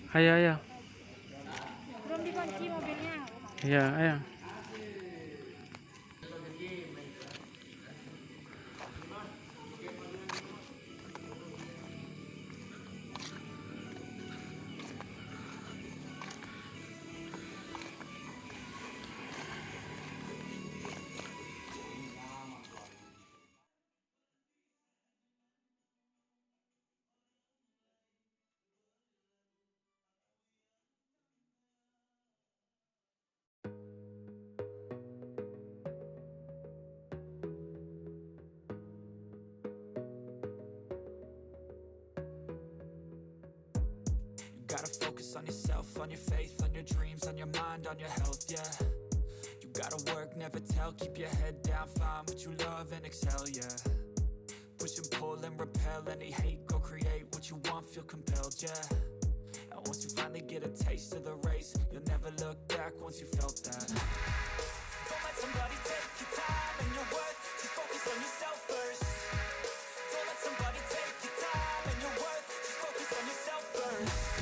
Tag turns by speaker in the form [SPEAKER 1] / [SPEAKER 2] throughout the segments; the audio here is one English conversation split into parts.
[SPEAKER 1] Ayo, ayo.
[SPEAKER 2] Belum dikunci mobilnya.
[SPEAKER 1] Iya, ayo.
[SPEAKER 3] Gotta focus on yourself, on your faith, on your dreams, on your mind, on your health, yeah. You gotta work, never tell, keep your head down, find what you love and excel, yeah. Push and pull and repel any hate, go create what you want, feel compelled, yeah. And once you finally get a taste of the race, you'll never look back once you felt that. Don't let somebody take your time and your worth, just focus on yourself first. Don't let somebody take your time and your worth, just focus on yourself first.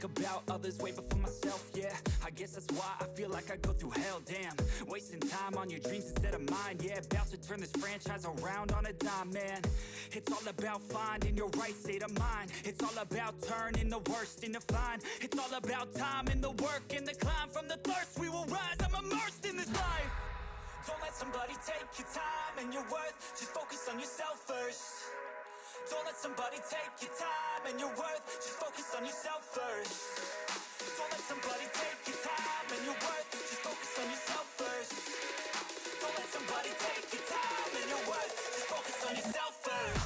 [SPEAKER 3] About others way before myself, yeah. I guess that's why I feel like I go through hell, damn. Wasting time on your dreams instead of mine, yeah. About to turn this franchise around on a dime, man. It's all about finding your right state of mind. It's all about turning the worst into fine. It's all about time and the work and the climb. From the thirst we will rise, I'm immersed in this life. Don't let somebody take your time and your worth, just focus on yourself first. Don't let somebody take your time and your worth, just focus on yourself first. Don't let somebody take your time and your worth, just focus on yourself first. Don't let somebody take your time and your worth, just focus on yourself first.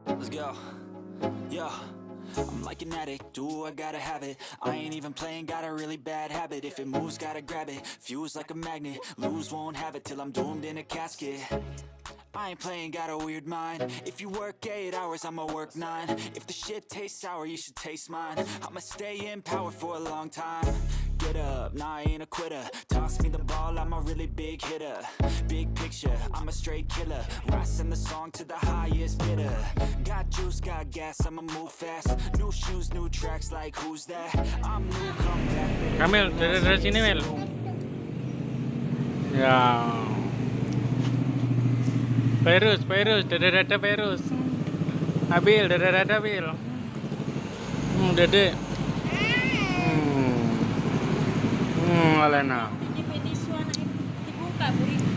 [SPEAKER 3] Let's go. Yo, I'm like an addict, do I gotta have it. I ain't even playing, got a really bad habit. If it moves, gotta grab it, fuse like a magnet. Lose, won't have it till I'm doomed in a casket. I ain't playing, got a weird mind. If you work 8 hours, I'ma work 9. If the shit tastes sour, you should taste mine. I'ma stay in power for a long time. Get up, nah, I ain't a quitter. Toss me the ball, I'm a really big hitter. Big picture, I'm a straight killer. Rising the song to the highest bidder. Got juice, got gas, I'ma move fast. New shoes, new tracks, like who's that? I'm new, come back.
[SPEAKER 1] Kamil, dari sini Mil. Ya. Virus, dada virus. Abil, dada Bil. Dede. Alena.
[SPEAKER 2] Dibuka, beri.